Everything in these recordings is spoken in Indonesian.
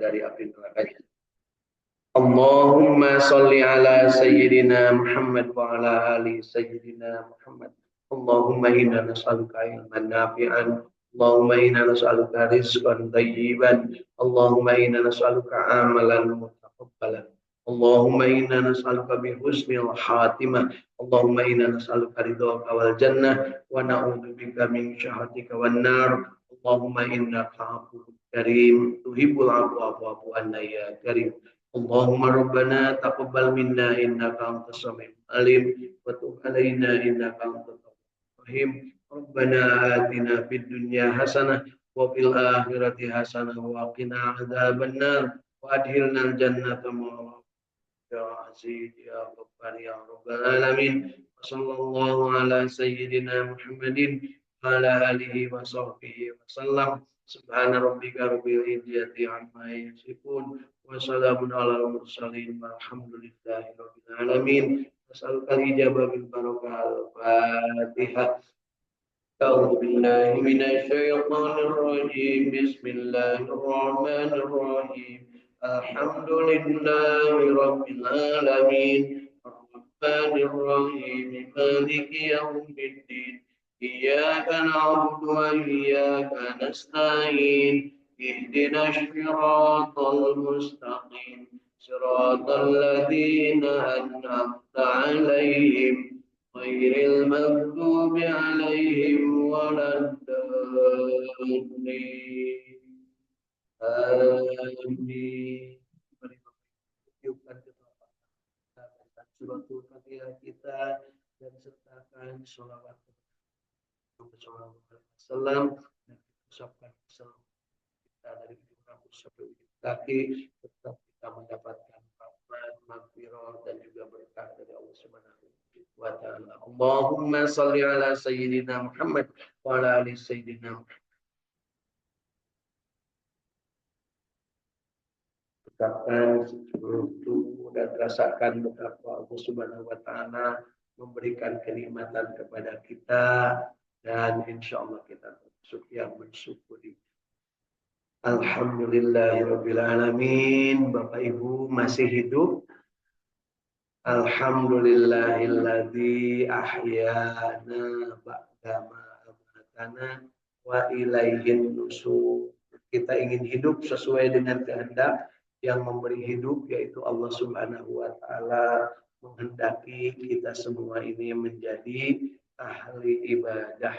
dari api neraka. Allahumma salli ala sayyidina Muhammad wa ala ali sayyidina Muhammad. Allahumma inna nas'aluka ilman nafi'an. Allahumma inna nas'aluka rizqan thayyiban. Allahumma inna nas'aluka amalan mutaqabbalan. Allahumma inna nas'aluka bi husnil khatimah. Allahumma inna nas'aluka ridhaka wal jannah wa na'udzu bika min syahhatika wan nar. Allahumma innaka 'afuwwun karim tuhibbul 'afwa fa'fu 'anna ya karim. Allahumma rabbana taqabbal minna innaka antas samiul alim wa tub alaina innaka antat tawwabur rahim. Rabbana atina fid dunya hasanah wa fil akhirati hasanah wa qina adzabannar wa adkhilnal jannata ma ya aziz ya ghaffar ya rabbal alamin. Sallallahu ala sayyidina Muhammadin wa ala alihi wa sahbihi wa sallam. Subhana rabbika rabbil izzati amma yasifun wa salamun alal mursalin walhamdulillahi rabbil alamin. As'alukal ijabah bil barakah al-Fatihah. A'udzu billahi minasy syaithanir rajim. Bismillahirrahmanirrahim. Alhamdulillahi rabbil alamin. Ar-Rahmanir Rahim. Maliki yaumiddin. Iyyaka na'budu wa iyyaka nasta'in. اهدنا الصراط المستقيم صراط الذين أنعمت عليهم غير المغضوب عليهم ولا الضالين آمين. Suratul Fatihah kita dan sertakan sholawat Rasulullah SAW dan ucapkan salam kita dari kampus sampai kaki tetap kita mendapatkan rahmat, maghfirah dan juga berkah dari Allah Subhanahu wa taala. Allahumma shalli ala sayyidina Muhammad wa ala ali sayyidina Muhammad. Ucapkan itu dan rasakan betapa Allah Subhanahu wa taala memberikan kenikmatan kepada kita dan insya Allah kita termasuk yang bersyukuri. Alhamdulillahirabbil alamin. Bapak Ibu masih hidup? Alhamdulillahilladzi ahyana ba'dama amatana wa ilaihin nusur. Kita ingin hidup sesuai dengan kehendak yang memberi hidup yaitu Allah Subhanahu wa taala menghendaki kita semua ini menjadi ahli ibadah.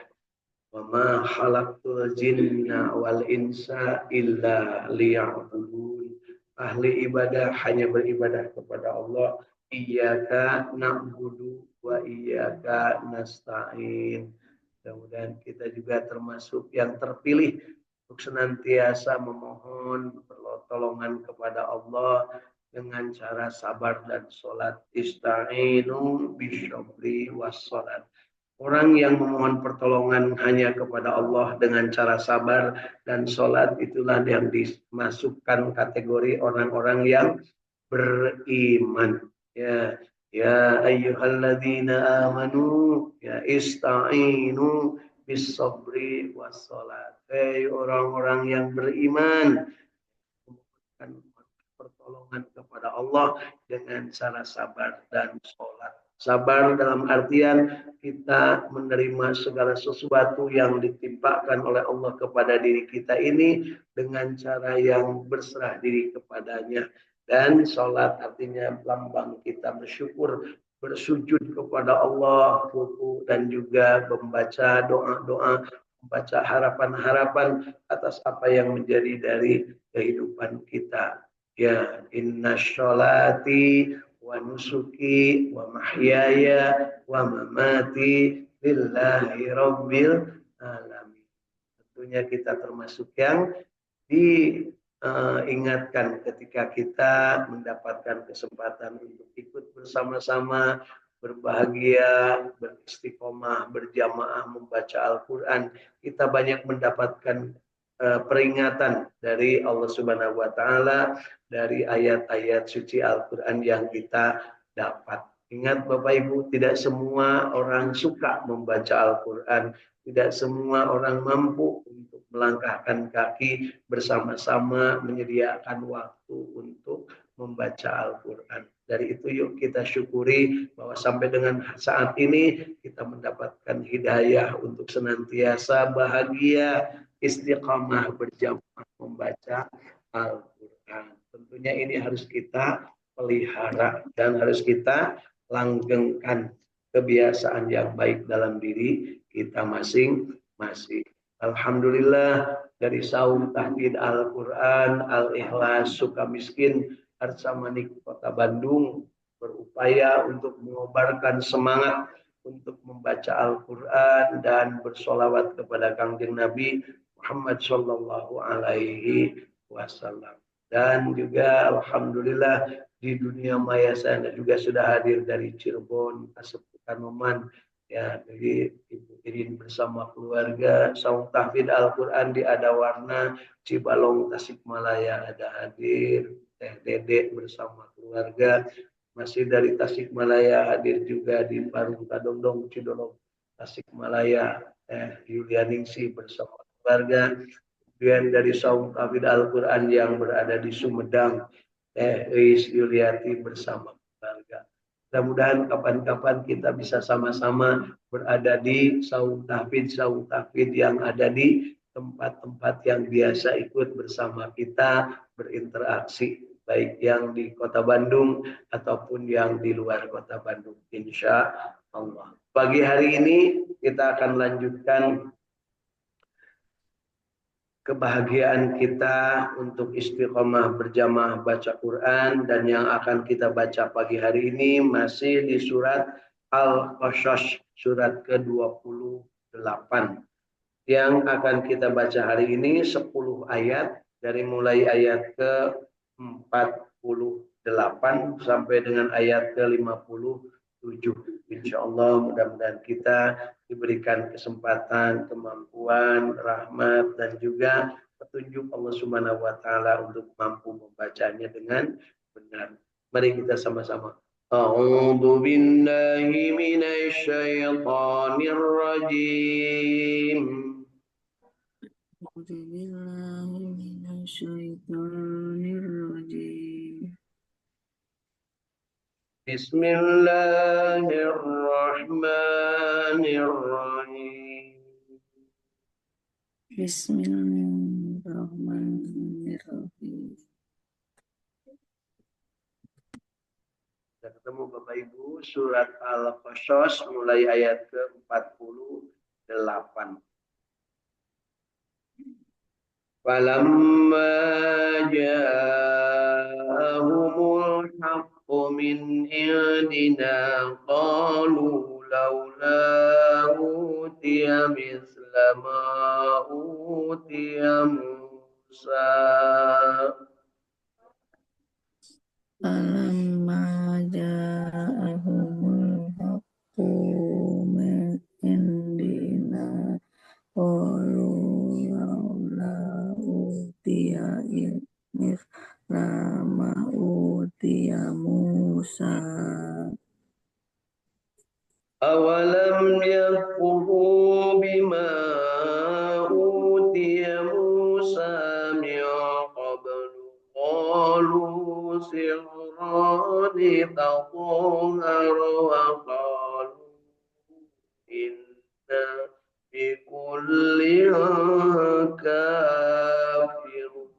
Wa ma khalaqtul jinna wal insa illa liya'budun. Ahli ibadah hanya beribadah kepada Allah. Iyyaka na'budu wa iyyaka nasta'in. Mudah-mudahan kita juga termasuk yang terpilih untuk senantiasa memohon pertolongan kepada Allah dengan cara sabar dan sholat. Ista'inu bisyabri wassalat. Orang yang memohon pertolongan hanya kepada Allah dengan cara sabar dan sholat itulah yang dimasukkan kategori orang-orang yang beriman. Ya, ya ayyuhalladzina amanu ya ista'inu bis-sabri was-salat. Hei orang-orang yang beriman, memohon pertolongan kepada Allah dengan cara sabar dan sholat. Sabar dalam artian kita menerima segala sesuatu yang ditimpakan oleh Allah kepada diri kita ini dengan cara yang berserah diri kepadanya. Dan sholat artinya lambang kita bersyukur, bersujud kepada Allah, ruku dan juga membaca doa-doa, membaca harapan-harapan atas apa yang menjadi dari kehidupan kita. Ya, inna sholati wa nusuki wa mahyaya wa mamati lillahi rabbil alamin. Tentunya kita termasuk yang diingatkan ketika kita mendapatkan kesempatan untuk ikut bersama-sama berbahagia, beristiqomah, berjamaah membaca Al-Quran. Kita banyak mendapatkan peringatan dari Allah Subhanahu wa taala dari ayat-ayat suci Al-Quran yang kita dapat. Ingat Bapak Ibu, tidak semua orang suka membaca Al-Quran. Tidak semua orang mampu untuk melangkahkan kaki bersama-sama menyediakan waktu untuk membaca Al-Quran. Dari itu yuk kita syukuri bahwa sampai dengan saat ini kita mendapatkan hidayah untuk senantiasa bahagia, istiqamah berjamaah membaca Al-Quran. Tentunya ini harus kita pelihara dan harus kita langgengkan kebiasaan yang baik dalam diri kita masing-masing. Alhamdulillah dari saum tahfidz Al-Quran, Al-Ikhlas, Sukamiskin, Arsa Manik, Kota Bandung berupaya untuk mengobarkan semangat untuk membaca Al-Quran dan bersolawat kepada Kangjeng Nabi Muhammad Sallallahu Alaihi Wasallam. Dan juga Alhamdulillah di dunia maya saya juga sudah hadir dari Cirebon, Asep Kanoman, ya, jadi Ibu Irin bersama keluarga, saum tahfidz Al-Quran di Adawarna, Cibalong, Tasikmalaya ada hadir, Teh Dede bersama keluarga, masih dari Tasikmalaya hadir juga di Parung Kadongdong, Cidolong, Tasikmalaya, Yulianingsi bersama keluarga, kemudian dari saum tahfidz Al-Quran yang berada di Sumedang, Riz Yuliati bersama keluarga. Mudah-mudahan kapan-kapan kita bisa sama-sama berada di saum tahfidz yang ada di tempat-tempat yang biasa ikut bersama kita berinteraksi, baik yang di Kota Bandung ataupun yang di luar Kota Bandung, insya Allah. Pagi hari ini kita akan lanjutkan kebahagiaan kita untuk istiqomah berjamaah baca Quran, dan yang akan kita baca pagi hari ini masih di surat Al-Qasas, surat ke-28. Yang akan kita baca hari ini 10 ayat dari mulai ayat ke-48 sampai dengan ayat ke-57. Insya Allah mudah-mudahan kita diberikan kesempatan, kemampuan, rahmat, dan juga petunjuk Allah Subhanahu wa taala untuk mampu membacanya dengan benar. Mari kita sama-sama. A'udzu billahi minasy syaithanir rajim. A'udzu billahi minasy syaithanir rajim. Bismillahirrahmanirrahim. Bismillahirrahmanirrahim. Kita ketemu Bapak Ibu, surat Al-Qasas mulai ayat ke-48. Falamma ja'ahumul haqqu min indina qalu laula utiya misla ma utiya Musa. Falamma ja'ahumul haqqu min indina qalu laula utiya mithla ma utiya Musa. Awalam yakfuru bima utiya Musa min qablu qalu sirrani taqahara wa qalu inna bikullin kafirun.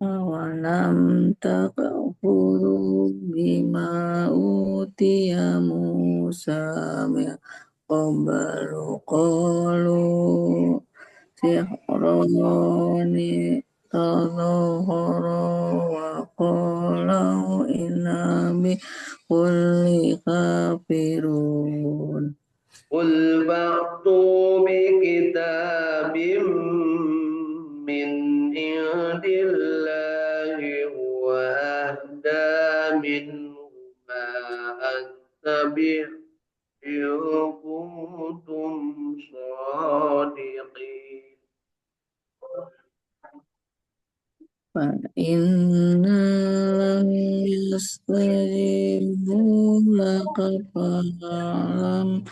Awalam takfuru bima utiya Musa min qablu qalu sihrani tadhahara wa qalu inna bi kulli kafirun. Qul ba'tu bi kitabim min indillahi wa ahda minhuma attabi'u kuntum shadiqin. فإن لم يستجيبوا fa'lam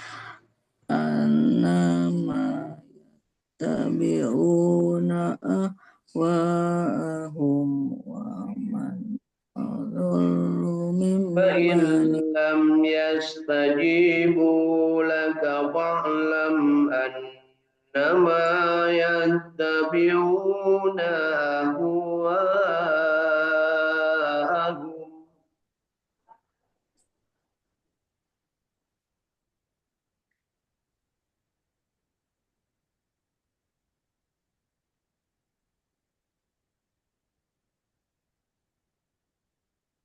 annama tabi'una ahwa'ahum wa man adallu فإن mimman لم يستجيبوا لك فاعلم أنما يتبعون أهواءهم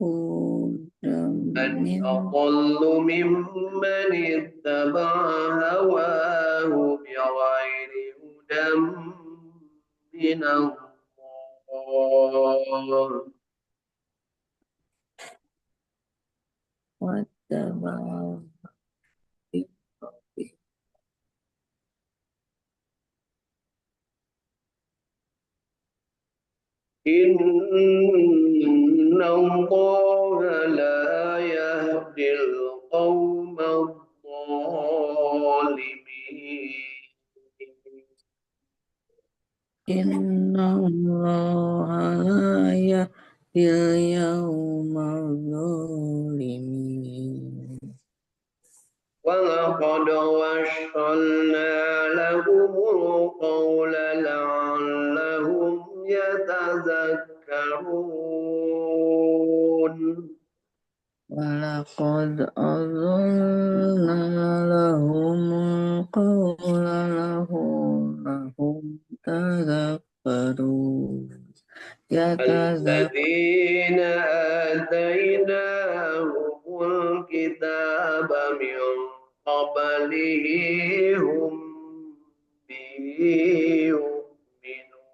hudan من min أضل ممن اتبع هواه بغير هدى من الله wattaba'u إن الله لا يهدي القوم الظالمين inna allaha la yahdil yawmal zalimin ولقد وصلنا لهم القول لعلهم يتذكرون walaqad azalna lahum qawla lahum tadhakkarun الذين آتيناهم الكتاب من قبله هم به يؤمنون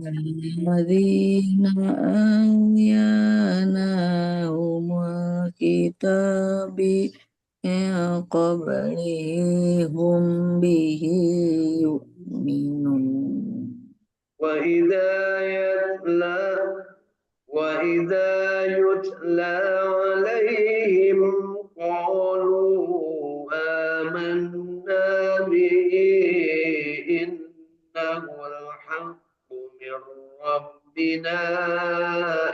الذين آتيناهم الكتاب من قبله هم به يؤمنون وإذا يتلى وإذا يتلى عليهم قالوا آمنا به إنه الحق من ربنا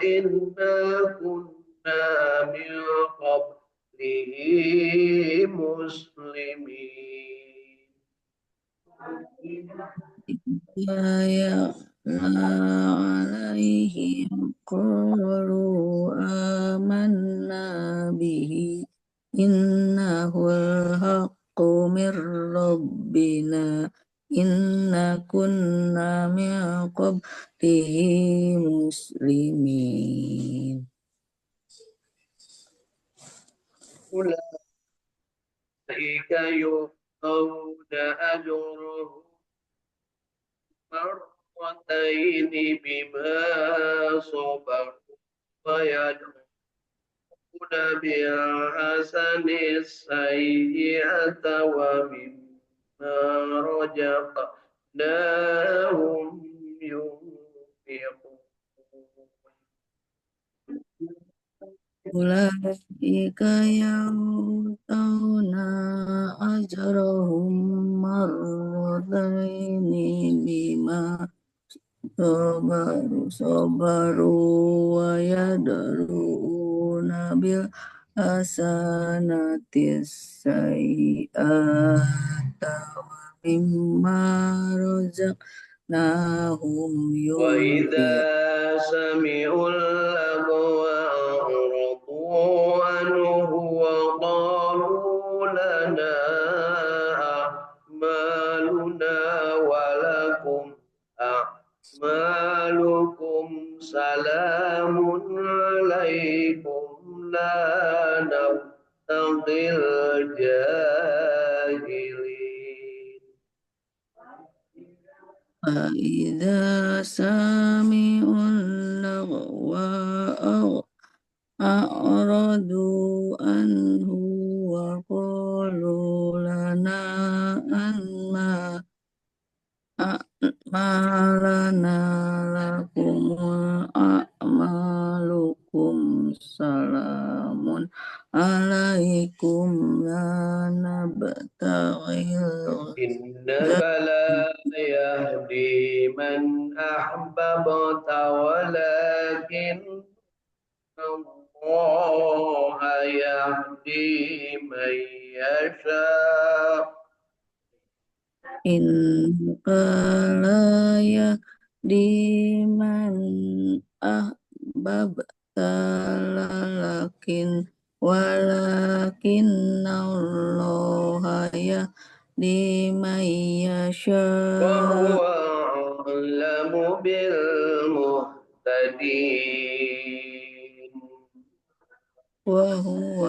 إنا كنا من قبله مسلمين لا يعلى عليهم قالوا آمنا به إنه الحق من ربنا إنا كنا من قبله مسلمين أولئك يؤتون أجرهم مرتين بما صبروا ويدرؤون بالحسن السيئة ومما رزقناهم ينفقون أولئك يؤتون أجرهم مرتين بما صبروا ويدرؤون بالحسنة السيئة ومما رزقناهم وإذا ينفقون سمعوا اللغو أعرضوا عنه وقالوا لنا أعمالنا ولكم أعمالكم سلام عليكم لا نبتغي الجاهلين فإذا سمعوا اللغو أعرضوا عنه وقالوا لنا أعمالنا لكم أعمالكم سلام عليكم لا نبتغي إنك لا يهدي من أحببت ولكن الله يهدي من يشاء إنك لا يهدي من أحببت ولكن الله يهدي من وهو يشاء أعلم بالمهتدين وهو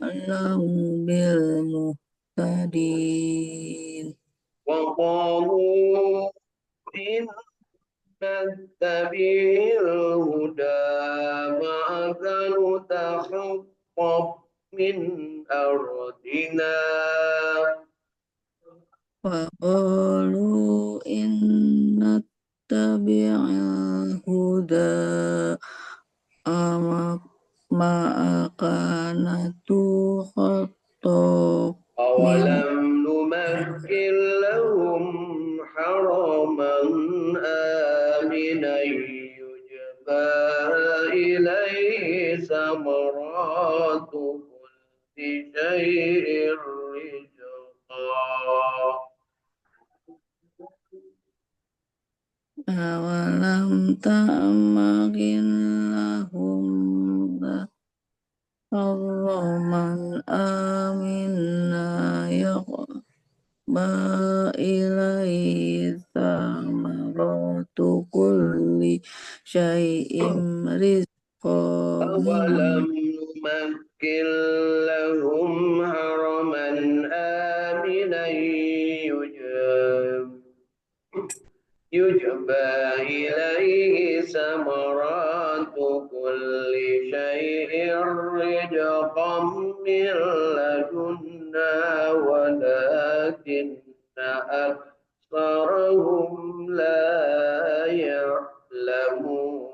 أعلم بالمهتدين وقالوا إن نتبع الهدى معك نتخطف من أرضنا وقالوا إن نتبع الهدى معك نتخطف من أولم نمكن لهم حرما آمنا يجبى إليه ثمرات كل شيء رزقا أولم تأمرن لهم حرما آمنا إليه ثمرات كل شيء رزقا من أولم نمكن لهم حرما آمنا يجبى إليه ثمرات كل شيء رزقا من لدنا ولكن أكثرهم لا يعلمون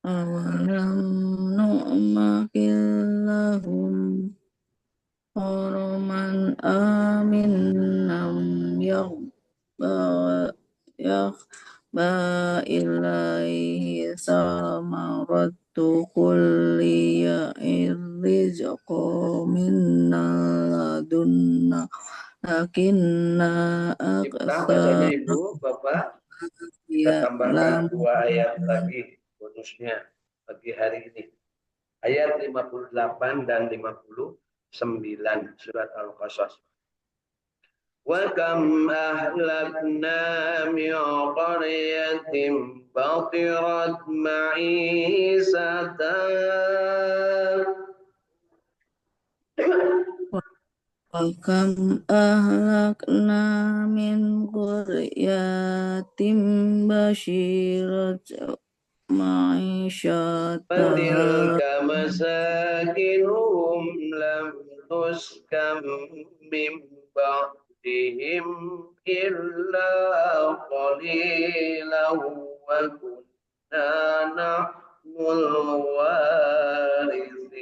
أولم نؤمكن لهم حرما آمنا يخبى إليه ثمرة كل رزق من لدنا لكن bacanya أكثر Ibu, Bapak. Kita tambahkan يعلمون 2 ayat lagi bonusnya bagi hari ini. Ayat 58 dan 59 surat Al-Qasas. Wa kam ahlakna min qaryatin batirat ma'isatan وكم أهلكنا من قرية بشيرة معيشتها fatilka masakinuhum lam tuskan min ba'dihim illa qalilan wa kunna nahmul warithin.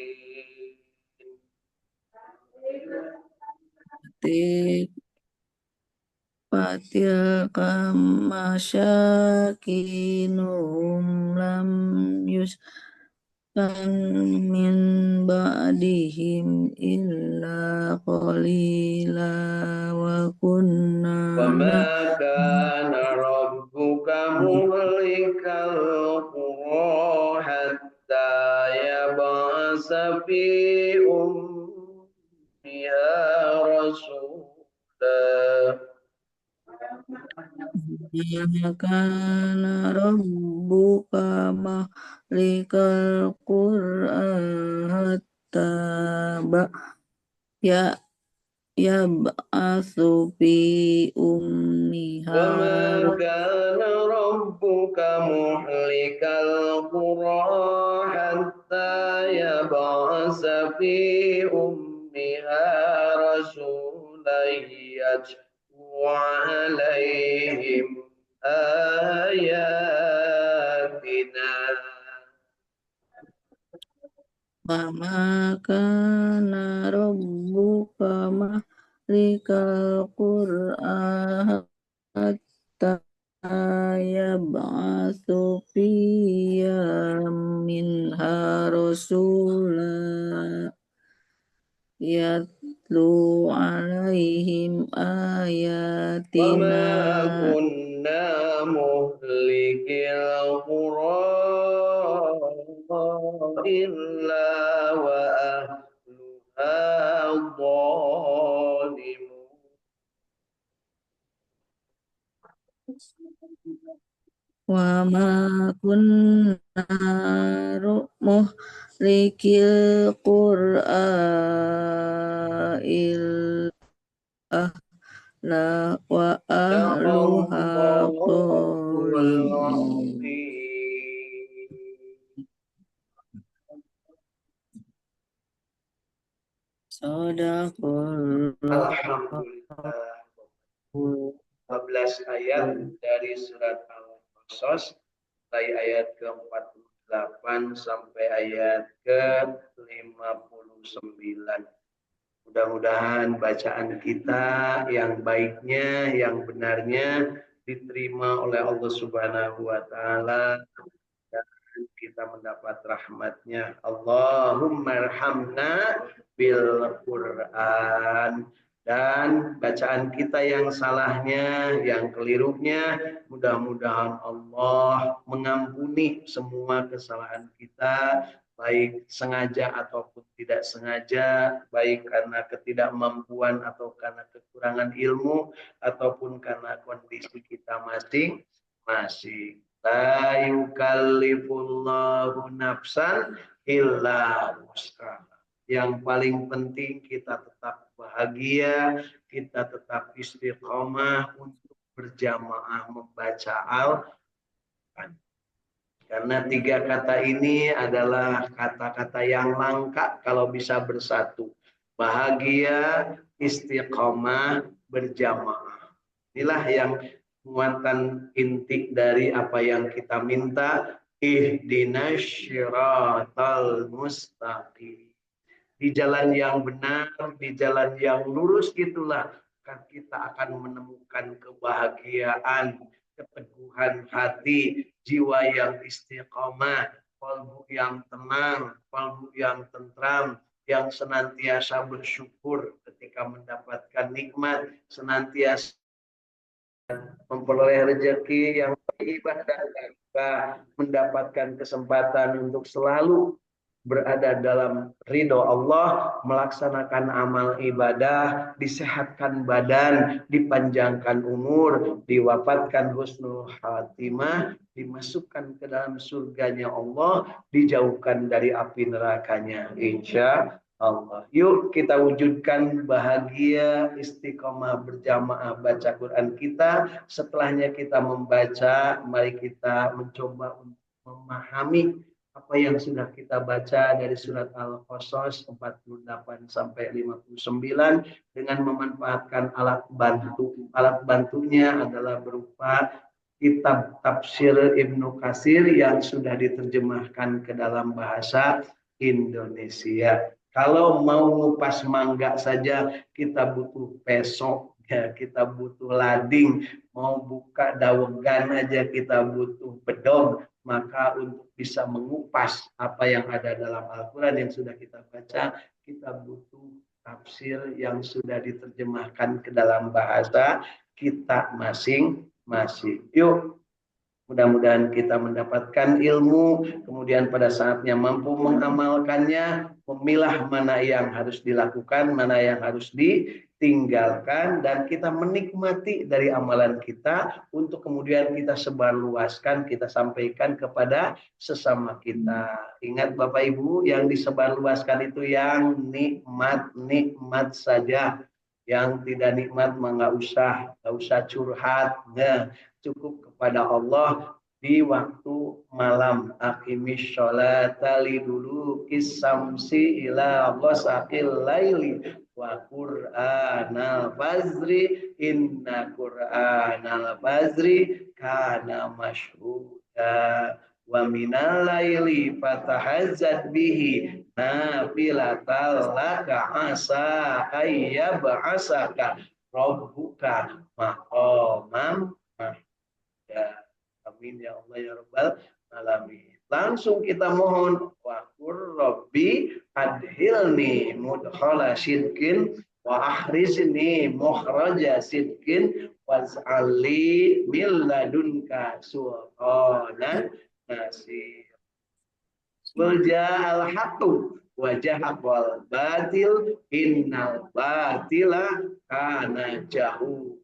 fatilka masyakinuhum lam yuskan min ba'dihim illa qalila wa kunna Wa ma kana rabbuka muhlikal qura hatta yab'asa fi ummiha rasulah. kana rabbuka mahlikal qur'an hatta ba ya yab'atsu fi ummiha وما كان ربك مهلك القرى حتى يبعث في أمها رسولا يتلو عليهم ayatina. Wa ma kana rabbuka mahlikal Qur'an hatta yab'atsu fiyya minha rasula yatlu alaihim Wa ma ayatina kunna muhlikil qura illa wa ahluha dhalimun. wa ma kunna muhlikil qur'a illa la wa ahluha Sadaqallahul zalimun. azim. Sadaqallahu Alhamdulillah. 15 ayat dari surat Al-Qasas dari ayat ke-48 sampai ayat ke-59. Mudah-mudahan bacaan kita yang baiknya, yang benarnya diterima oleh Allah Subhanahu wa taala dan kita mendapat rahmatnya. Allahumma arhamna bil Quran. Dan bacaan kita yang salahnya, yang kelirunya, mudah-mudahan Allah mengampuni semua kesalahan kita, baik sengaja ataupun tidak sengaja, baik karena ketidakmampuan atau karena kekurangan ilmu, ataupun karena kondisi kita masing-masing. La yukallifullahu nafsan illa wus'aha. Yang paling penting kita tetap bahagia, kita tetap istiqomah untuk berjamaah membaca Al-Quran. Karena 3 kata ini adalah kata-kata yang langka kalau bisa bersatu. Bahagia, istiqomah, berjamaah. Inilah yang muatan inti dari apa yang kita minta. Ihdinas syiratal mustaqim. Di jalan yang benar, di jalan yang lurus itulah kita akan menemukan kebahagiaan, keteguhan hati, jiwa yang istiqomah, kalbu yang tenang, kalbu yang tentram, yang senantiasa bersyukur ketika mendapatkan nikmat, senantiasa memperoleh rezeki yang beribah dan mendapatkan kesempatan untuk selalu berada dalam ridho Allah, melaksanakan amal ibadah, disehatkan badan, dipanjangkan umur, diwafatkan husnul khatimah, dimasukkan ke dalam surganya Allah, dijauhkan dari api nerakanya. Insya Allah. Yuk kita wujudkan bahagia, istiqomah berjamaah baca Quran kita. Setelahnya kita membaca, mari kita mencoba untuk memahami apa yang sudah kita baca dari surat Al-Qasas 48 sampai 59 dengan memanfaatkan alat bantu. Alat bantunya adalah berupa kitab tafsir Ibnu Katsir yang sudah diterjemahkan ke dalam bahasa Indonesia. Kalau mau ngupas mangga saja kita butuh pesok, ya, kita butuh lading, mau buka dawegan aja kita butuh bedog. Maka untuk bisa mengupas apa yang ada dalam Al-Quran yang sudah kita baca, kita butuh tafsir yang sudah diterjemahkan ke dalam bahasa kita masing-masing. Yuk, mudah-mudahan kita mendapatkan ilmu, kemudian pada saatnya mampu mengamalkannya, memilah mana yang harus dilakukan, mana yang harus ditinggalkan, dan kita menikmati dari amalan kita untuk kemudian kita sebarluaskan, kita sampaikan kepada sesama kita. Ingat Bapak Ibu, yang disebarluaskan itu yang nikmat-nikmat saja. Yang tidak nikmat mah nggak usah curhat. Nah, cukup kepada Allah di waktu malam. Aqimis sholata lidulu kisamsi ila ghasaqil laili wa qur'anal fajri inna qur'anal fajri kana masyhuda wa minal laili fatahazzat bihi nafilatal laka asa ayyab'asaka rabbuka maqamam mahmuda. Amin ya Allah ya rabbal alamin. Langsung kita mohon wa qur rabbi adhilni mudkhala sidqin wa akhrizni mukhraja sidqin waj'alni min ladunka sultanan nasir. Al haqqu wa jahaqal batil innal batila kana jahu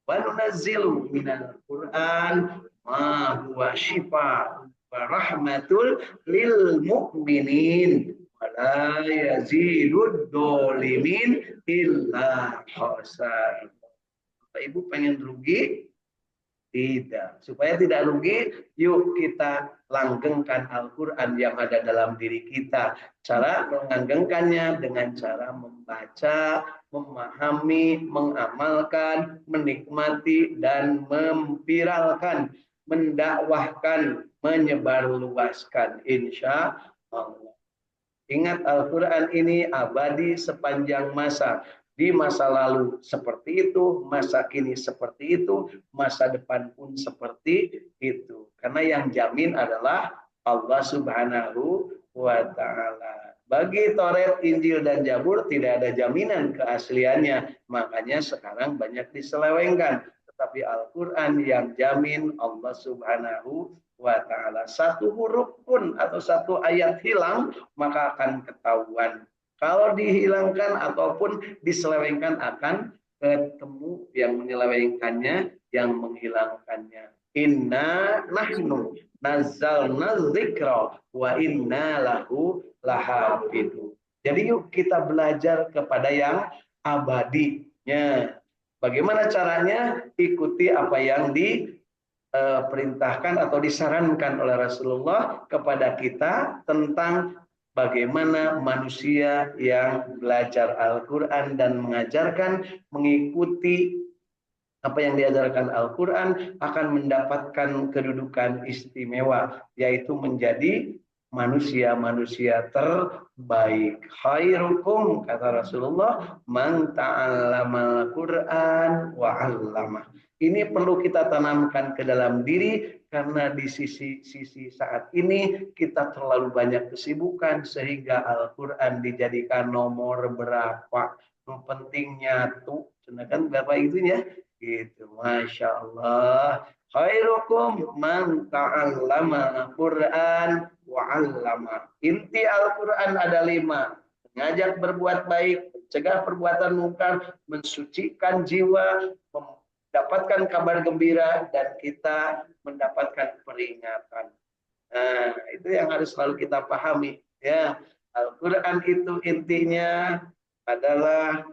wa nunazzilu minal Qur'an ma huwa shifa wa rahmatul lil mu'minin wa la yazidud dolimin illa khasar. Bapak Ibu pengen rugi? Tidak. Supaya tidak rugi, yuk kita langgengkan Al-Quran yang ada dalam diri kita. Cara melanggengkannya dengan cara membaca, memahami, mengamalkan, menikmati, dan memviralkan, mendakwahkan, menyebarluaskan. Insya Allah. Ingat Al-Quran ini abadi sepanjang masa. Di masa lalu seperti itu, masa kini seperti itu, masa depan pun seperti itu. Karena yang jamin adalah Allah Subhanahu wa Ta'ala. Bagi Taurat, Injil, dan Zabur tidak ada jaminan keasliannya. Makanya sekarang banyak diselewengkan. Tetapi Al-Quran yang jamin Allah Subhanahu wa Ta'ala. Satu huruf pun atau satu ayat hilang, maka akan ketahuan. Kalau dihilangkan ataupun diselewengkan akan ketemu yang menyelewengkannya, yang menghilangkannya. Inna nahnu nazzalna dzikra wa inna lahu lahafidun. Jadi yuk kita belajar kepada yang abadinya. Bagaimana caranya? Ikuti apa yang diperintahkan atau disarankan oleh Rasulullah kepada kita tentang bagaimana manusia yang belajar Al-Quran dan mengajarkan, mengikuti apa yang diajarkan Al-Quran akan mendapatkan kedudukan istimewa, yaitu menjadi manusia-manusia terbaik. Khairukum, kata Rasulullah, man ta'allamal Quran wa 'allamah. Ini perlu kita tanamkan ke dalam diri, karena di sisi saat ini kita terlalu banyak kesibukan sehingga Al-Quran dijadikan nomor berapa. Yang pentingnya tuh, kan berapa itunya? Gitu, Masya Allah. Khairukum man ta'allama Quran wa 'allama. Inti Al-Quran ada 5. Mengajak berbuat baik, mencegah perbuatan mungkar, mensucikan jiwa, mendapatkan kabar gembira, dan kita mendapatkan peringatan. Nah, itu yang harus selalu kita pahami. Ya, Al-Quran itu intinya adalah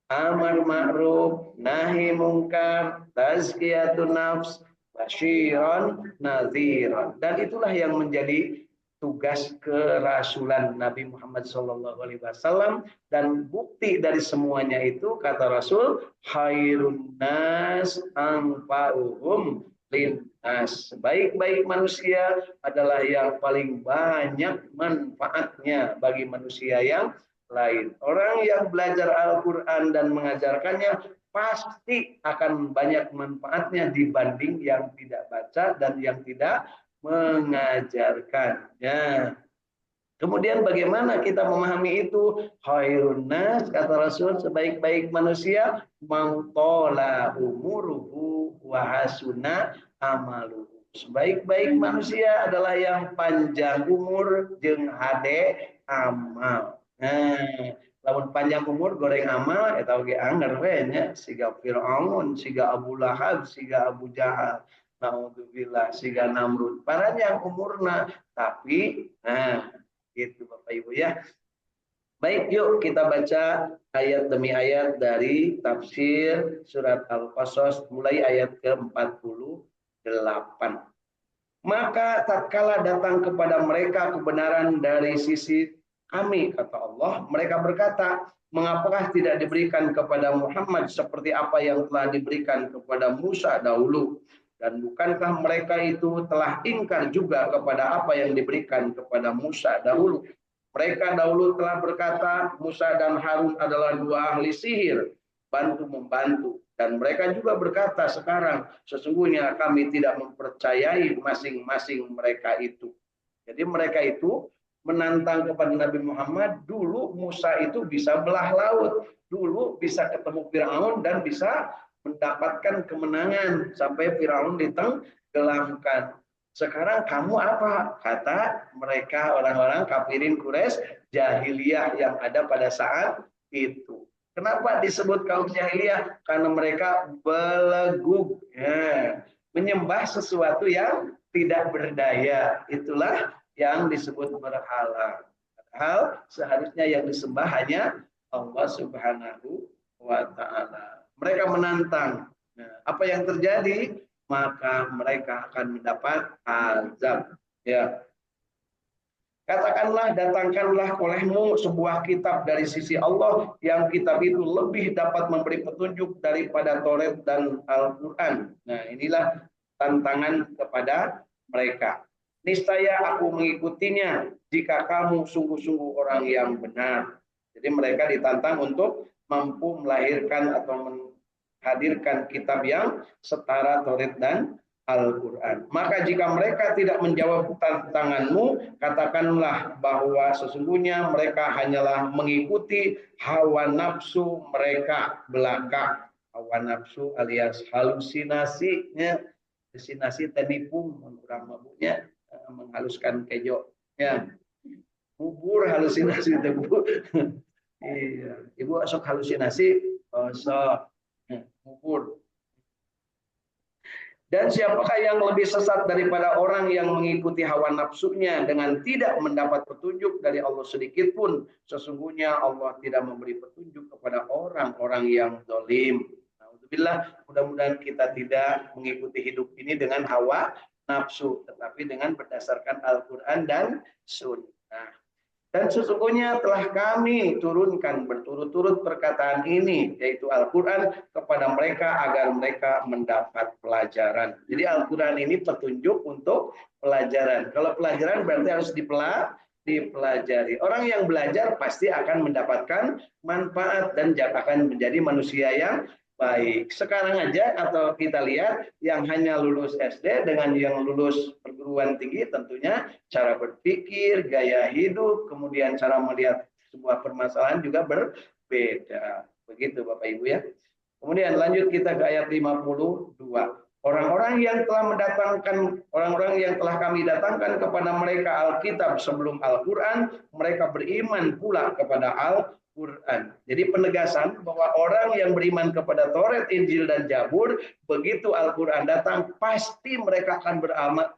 amar ma'ruf, nahi mungkar, tazkiyatun nafs, basyiron, nadhiron. Dan itulah yang menjadi tugas kerasulan Nabi Muhammad SAW, dan bukti dari semuanya itu kata Rasul, khairun nas anfa'uhum linnas. Baik-baik manusia adalah yang paling banyak manfaatnya bagi manusia yang lain. Orang yang belajar Al-Quran dan mengajarkannya pasti akan banyak manfaatnya dibanding yang tidak baca dan yang tidak mengajarkannya. Kemudian bagaimana kita memahami itu? Khairun nas, kata Rasul, sebaik-baik manusia, mangtola umuruhu wa hasuna amaluhu. Sebaik-baik manusia adalah yang panjang umur jeung hade amal. Nah, lamun panjang umur goreng amal eta oge anger we nya, siga Firaun, siga Abu Lahab, siga Abu Jahal. Naudzubillah, siga Namrud. Panjang umurna, tapi gitu Bapak Ibu ya. Baik, yuk kita baca ayat demi ayat dari tafsir surat Al-Qasas mulai ayat ke-48. Maka tatkala datang kepada mereka kebenaran dari sisi kami, kata Allah, mereka berkata, mengapakah tidak diberikan kepada Muhammad seperti apa yang telah diberikan kepada Musa dahulu? Dan bukankah mereka itu telah ingkar juga kepada apa yang diberikan kepada Musa dahulu? Mereka dahulu telah berkata, Musa dan Harun adalah dua ahli sihir, bantu-membantu. Dan mereka juga berkata sekarang, sesungguhnya kami tidak mempercayai masing-masing mereka itu. Jadi mereka itu menantang kepada Nabi Muhammad, dulu Musa itu bisa belah laut, dulu bisa ketemu Firaun dan bisa mendapatkan kemenangan sampai Firaun ditenggelamkan. Sekarang kamu apa? Kata mereka orang-orang kafirin Quraisy jahiliyah yang ada pada saat itu. Kenapa disebut kaum jahiliyah? Karena mereka belegug, ya, menyembah sesuatu yang tidak berdaya. Itulah yang disebut berhala. Padahal seharusnya yang disembah hanya Allah Subhanahu wa Ta'ala. Mereka menantang. Nah, apa yang terjadi? Maka mereka akan mendapat azab. Ya. Katakanlah, datangkanlah olehmu sebuah kitab dari sisi Allah yang kitab itu lebih dapat memberi petunjuk daripada Taurat dan Al-Quran. Nah, inilah tantangan kepada mereka. Niscaya aku mengikutinya jika kamu sungguh-sungguh orang yang benar. Jadi mereka ditantang untuk mampu melahirkan atau menghadirkan kitab yang setara Taurat dan Al-Quran. Maka jika mereka tidak menjawab tantanganmu, katakanlah bahwa sesungguhnya mereka hanyalah mengikuti hawa nafsu mereka belaka. Hawa nafsu alias halusinasinya, halusinasi tenipu, kurang mabuknya, menghaluskan kejo. Ya, bubur halusinasi tebu. Iya, ibu sok halusinasi, sok bubur. Dan siapakah yang lebih sesat daripada orang yang mengikuti hawa nafsunya dengan tidak mendapat petunjuk dari Allah sedikit pun. Sesungguhnya Allah tidak memberi petunjuk kepada orang-orang yang zalim. Alhamdulillah, mudah-mudahan kita tidak mengikuti hidup ini dengan hawa nafsu, tetapi dengan berdasarkan Al-Quran dan Sunnah. Dan sesungguhnya telah kami turunkan berturut-turut perkataan ini, yaitu Al-Quran, kepada mereka agar mereka mendapat pelajaran. Jadi Al-Quran ini petunjuk untuk pelajaran. Kalau pelajaran berarti harus dipelajari. Orang yang belajar pasti akan mendapatkan manfaat dan akan menjadi manusia yang baik. Sekarang aja atau kita lihat yang hanya lulus SD dengan yang lulus perguruan tinggi, tentunya cara berpikir, gaya hidup, kemudian cara melihat sebuah permasalahan juga berbeda. Begitu Bapak Ibu ya. Kemudian lanjut kita ke ayat 52. Orang-orang yang telah kami datangkan kepada mereka Alkitab sebelum Al-Quran, mereka beriman pula kepada Al-Quran. Jadi penegasan bahwa orang yang beriman kepada Taurat, Injil, dan Zabur, begitu Al-Quran datang, pasti mereka akan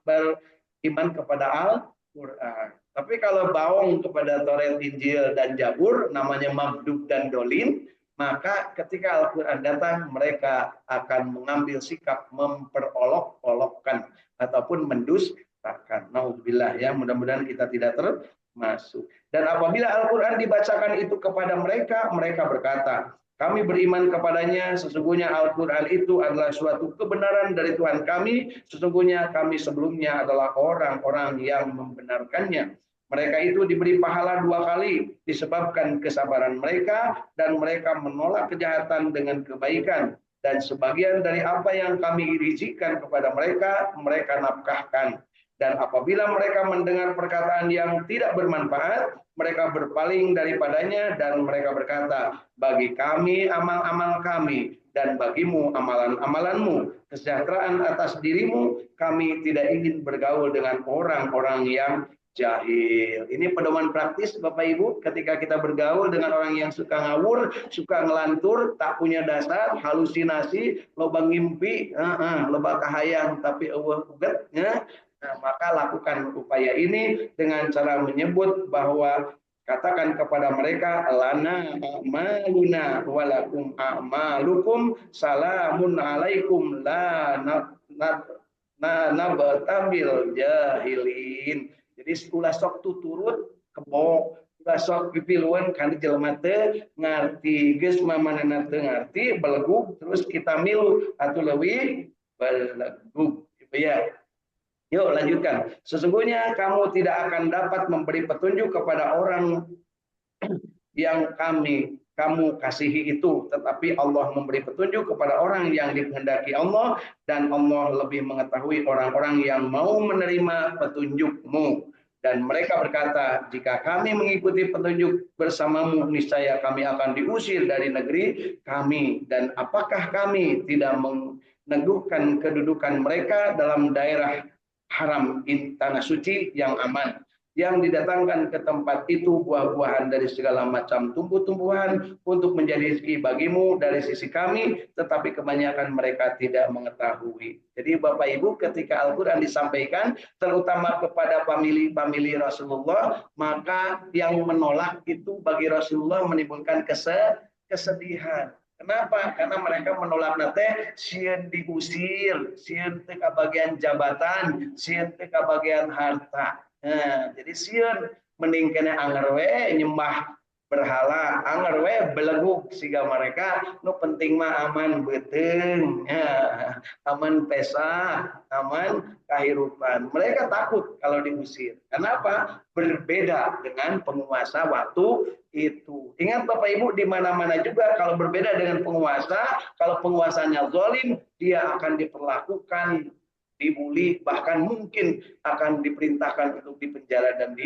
beriman kepada Al-Quran. Tapi kalau bawang kepada Taurat, Injil, dan Zabur, namanya Mabdub dan Dolin, maka ketika Al-Quran datang, mereka akan mengambil sikap memperolok-olokkan ataupun mendustakan. Nauzubillah ya, mudah-mudahan kita tidak termasuk. Dan apabila Al-Quran dibacakan itu kepada mereka, mereka berkata, kami beriman kepadanya, sesungguhnya Al-Quran itu adalah suatu kebenaran dari Tuhan kami, sesungguhnya kami sebelumnya adalah orang-orang yang membenarkannya. Mereka itu diberi pahala 2 kali disebabkan kesabaran mereka dan mereka menolak kejahatan dengan kebaikan. Dan sebagian dari apa yang kami rizikan kepada mereka, mereka nafkahkan. Dan apabila mereka mendengar perkataan yang tidak bermanfaat, mereka berpaling daripadanya dan mereka berkata, bagi kami amal-amal kami dan bagimu amalan-amalanmu, kesejahteraan atas dirimu, kami tidak ingin bergaul dengan orang-orang yang jahil. Ini pedoman praktis Bapak Ibu ketika kita bergaul dengan orang yang suka ngawur, suka ngelantur, tak punya dasar, halusinasi, loba ngimpi, loba kahayang tapi eueuh uget, ya. Nah, maka lakukan upaya ini dengan cara menyebut bahwa katakan kepada mereka lana a'maluna walakum a'malukum salamun alaikum la nabtabil jahilin. Jadi ulah sok tuturut kebok, ulah sok pipiluan kandi jelema teu ngarti geus mamanana teu ngarti belegug terus kita milu atuh leuwih balaghu. Ya. Yuk lanjutkan. Sesungguhnya kamu tidak akan dapat memberi petunjuk kepada orang yang kamu kasihi itu, tetapi Allah memberi petunjuk kepada orang yang dikehendaki Allah, dan Allah lebih mengetahui orang-orang yang mau menerima petunjukmu. Dan mereka berkata, jika kami mengikuti petunjuk bersamamu, niscaya kami akan diusir dari negeri kami. Dan apakah kami tidak meneguhkan kedudukan mereka dalam daerah haram tanah suci yang aman, yang didatangkan ke tempat itu buah-buahan dari segala macam tumbuh-tumbuhan untuk menjadi rezeki bagimu dari sisi kami, tetapi kebanyakan mereka tidak mengetahui. Jadi Bapak Ibu, ketika Al-Quran disampaikan terutama kepada famili Rasulullah, maka yang menolak itu bagi Rasulullah menimbulkan kesedihan. Kenapa? Karena mereka menolak nate sieun diusir, sieun teu kabagian jabatan, sieun teu kabagian harta. Nah, jadi sieun mending kena anger we nyembah berhala, anger we beleguk siga mereka, nu penting mah aman beuteung, ya, aman pesa, aman kahirupan. Mereka takut kalau diusir. Kenapa? Berbeda dengan penguasa waktu itu. Ingat Bapak Ibu, di mana-mana juga kalau berbeda dengan penguasa, kalau penguasanya zalim, dia akan diperlakukan dibully, bahkan mungkin akan diperintahkan untuk dipenjara dan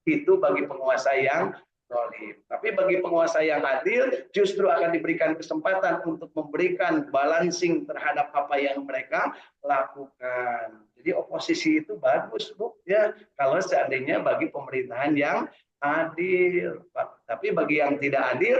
itu bagi penguasa yang zalim. Tapi bagi penguasa yang adil justru akan diberikan kesempatan untuk memberikan balancing terhadap apa yang mereka lakukan. Jadi oposisi itu bagus, Bu, ya, kalau seandainya bagi pemerintahan yang adil. Tapi bagi yang tidak adil